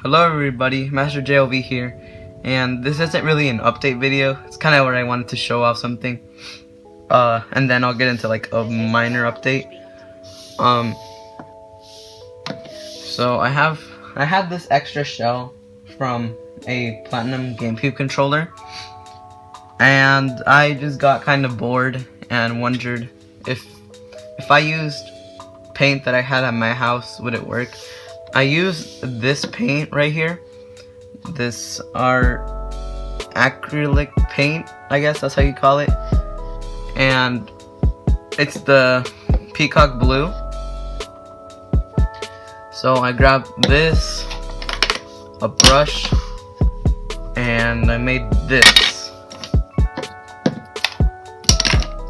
Hello everybody, Master JLV here, and this isn't really an update video. It's kind of where I wanted to show off something, and then I'll get into like a minor update. So I had this extra shell from a platinum GameCube controller, and I just got kind of bored and wondered if I used paint that I had at my house, would it work? I used this paint right here, this acrylic paint, I guess that's how you call it, and it's the peacock blue. So I grabbed this, a brush, and I made this.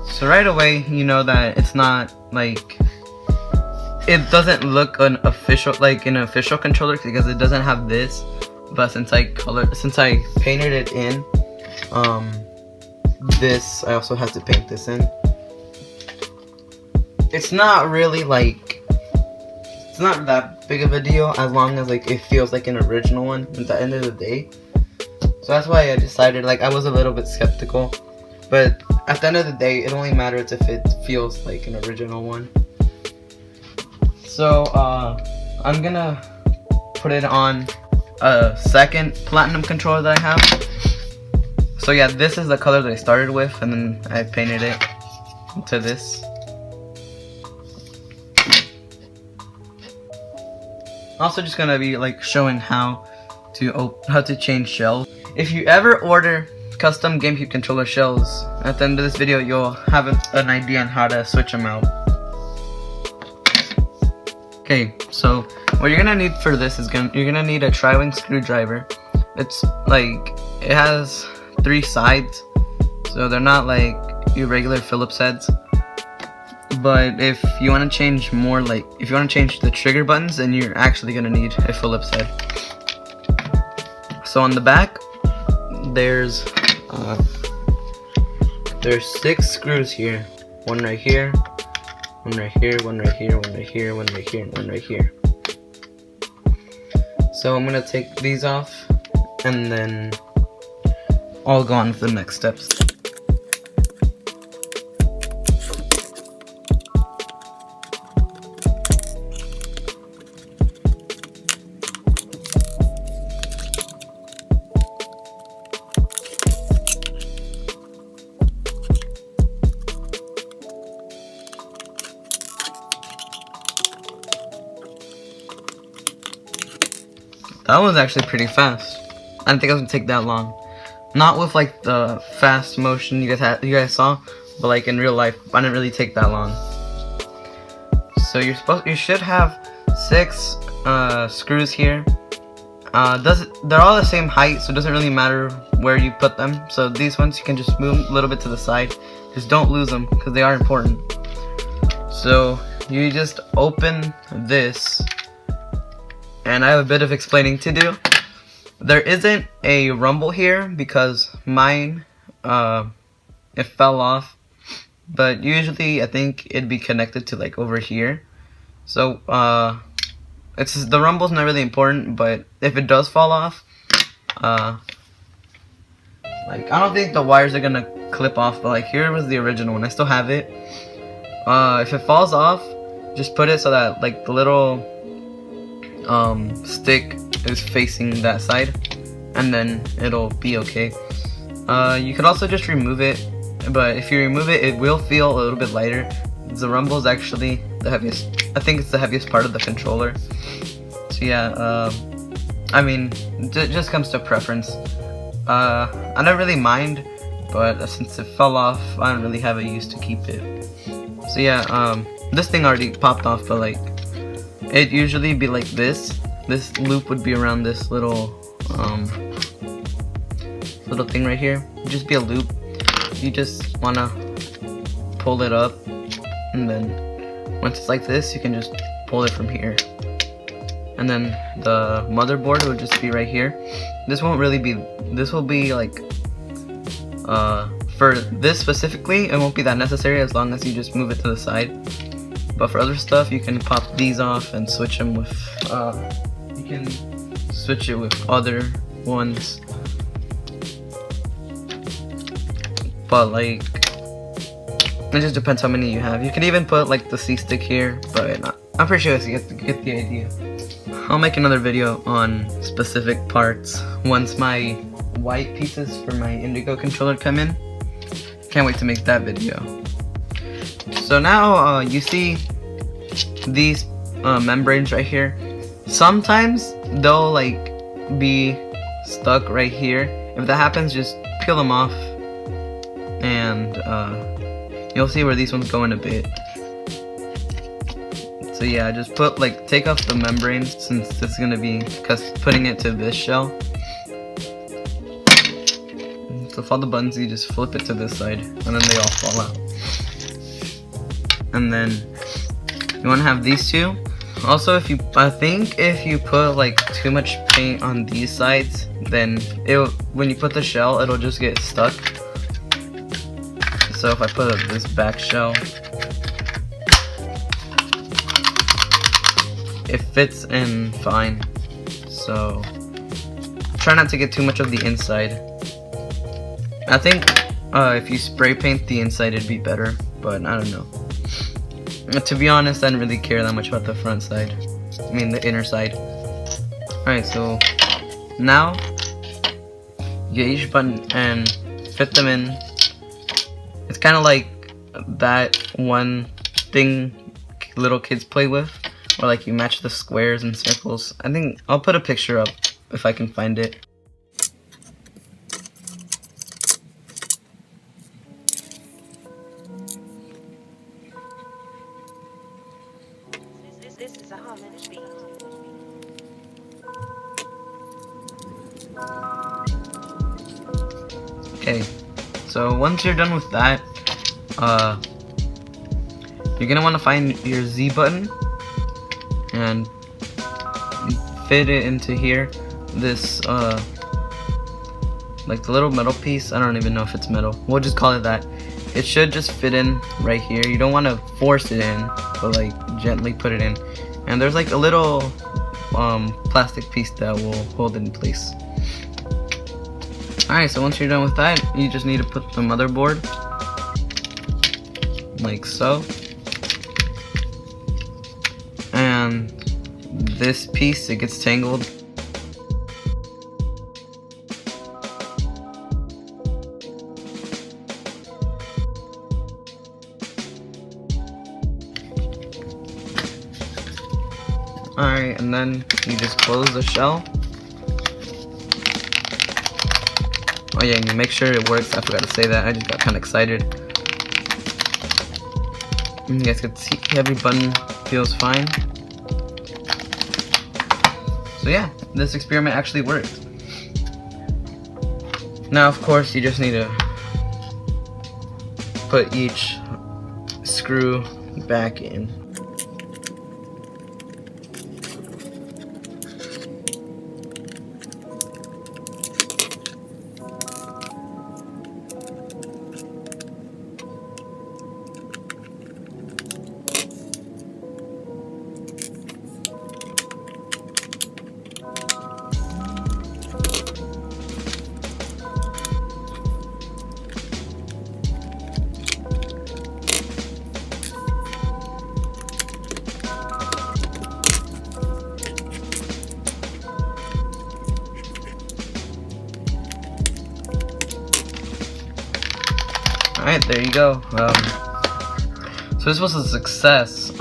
So right away you know that it's not like, it doesn't look an official controller because it doesn't have this, but since I painted it in, this I also have to paint this in. It's not really like, it's not that big of a deal as long as like it feels like an original one at the end of the day. So that's why I decided, like, I was a little bit skeptical, but at the end of the day it only matters if it feels like an original one. So I'm gonna put it on a second platinum controller that I have. So yeah, this is the color that I started with, and then I painted it into this. Also just gonna be like showing how to change shells. If you ever order custom GameCube controller shells, at the end of this video you'll have an idea on how to switch them out. Okay, so what you're gonna need for this is you're gonna need a tri-wing screwdriver. It's like, it has 3 sides, so they're not like your regular Phillips heads. But if you want to change more, like if you want to change the trigger buttons, then you're actually gonna need a Phillips head. So on the back, there's 6 screws here. One right here. One right here, one right here, one right here, one right here, and one right here. So I'm gonna take these off, and then I'll go on with the next steps. That was actually pretty fast. I didn't think it was gonna take that long. Not with like the fast motion you guys saw, but like in real life, I didn't really take that long. So you should have 6 screws here. They're all the same height, so it doesn't really matter where you put them. So these ones you can just move a little bit to the side. Just don't lose them because they are important. So you just open this. And I have a bit of explaining to do. There isn't a rumble here because mine, it fell off. But usually I think it'd be connected to like over here. So the rumble's not really important, but if it does fall off, like I don't think the wires are gonna clip off. But like here was the original one. I still have it. If it falls off, just put it so that like the little stick is facing that side, and then it'll be okay. You could also just remove it, but if you remove it, it will feel a little bit lighter. The rumble is actually the heaviest. I think it's the heaviest part of the controller. So yeah, I mean, it just comes to preference. I don't really mind, but since it fell off, I don't really have a use to keep it. So yeah, this thing already popped off, but like, it'd usually be like this. This loop would be around this little thing right here. It'd just be a loop. You just wanna pull it up, and then once it's like this, you can just pull it from here. And then the motherboard would just be right here. This won't really be. This will be like for this specifically, it won't be that necessary as long as you just move it to the side. But for other stuff, you can pop these off and switch them with, you can switch it with other ones. But like, it just depends how many you have. You can even put like the C stick here, but I'm pretty sure you get the idea. I'll make another video on specific parts once my white pieces for my Indigo controller come in. Can't wait to make that video. So now you see these membranes right here. Sometimes they'll like be stuck right here. If that happens, just peel them off, and you'll see where these ones go in a bit. So yeah, just take off the membranes, since this is gonna be putting it to this shell. So for all the buttons, you just flip it to this side, and then they all fall out. And then you want to have these two. Also, I think if you put like too much paint on these sides, then when you put the shell, it'll just get stuck. So if I put this back shell, it fits in fine. So try not to get too much of the inside. I think if you spray paint the inside, it'd be better, but I don't know. To be honest, I didn't really care that much about the front side. I mean the inner side. Alright, so now get each button and fit them in. It's kind of like that one thing little kids play with, where like you match the squares and circles. I think I'll put a picture up if I can find it. This is a homage beat. Okay, so once you're done with that, you're gonna want to find your Z button and fit it into here. This like the little metal piece, I don't even know if it's metal, we'll just call it that. It should just fit in right here. You don't want to force it in, but like gently put it in. And there's like a little plastic piece that will hold it in place. Alright, so once you're done with that, you just need to put the motherboard like so. And this piece, it gets tangled. Alright, and then you just close the shell. Oh yeah, and you make sure it works. I forgot to say that. I just got kind of excited. And you guys can see every button feels fine. So yeah, this experiment actually worked. Now of course you just need to put each screw back in. Alright, there you go. So this was a success.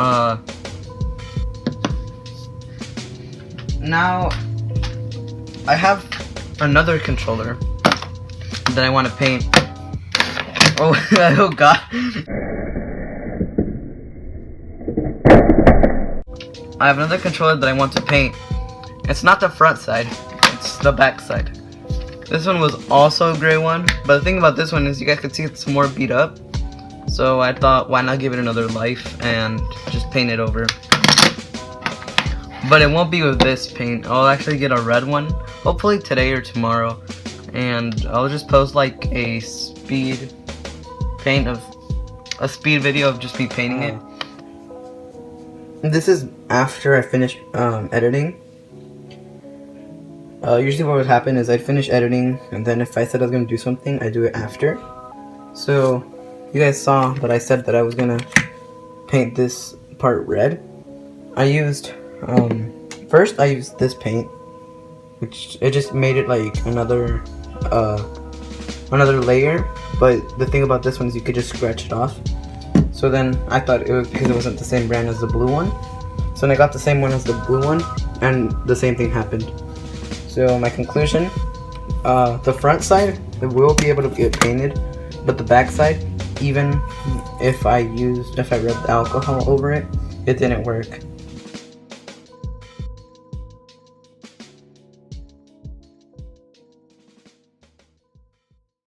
Now I have another controller that I want to paint. Oh, oh god. I have another controller that I want to paint. It's not the front side, it's the back side. This one was also a gray one, but the thing about this one is you guys can see it's more beat up. So I thought, why not give it another life and just paint it over. But it won't be with this paint. I'll actually get a red one, hopefully today or tomorrow. And I'll just post like a speed video of just me painting it. This is after I finished editing. Usually what would happen is I'd finish editing, and then if I said I was gonna do something, I'd do it after. So you guys saw that I said that I was gonna paint this part red. I used first I used this paint, which it just made it like another layer. But the thing about this one is you could just scratch it off. So then I thought it was because it wasn't the same brand as the blue one. So then I got the same one as the blue one, and the same thing happened. So my conclusion, the front side, it will be able to get painted, but the back side, even if I rubbed alcohol over it, it didn't work.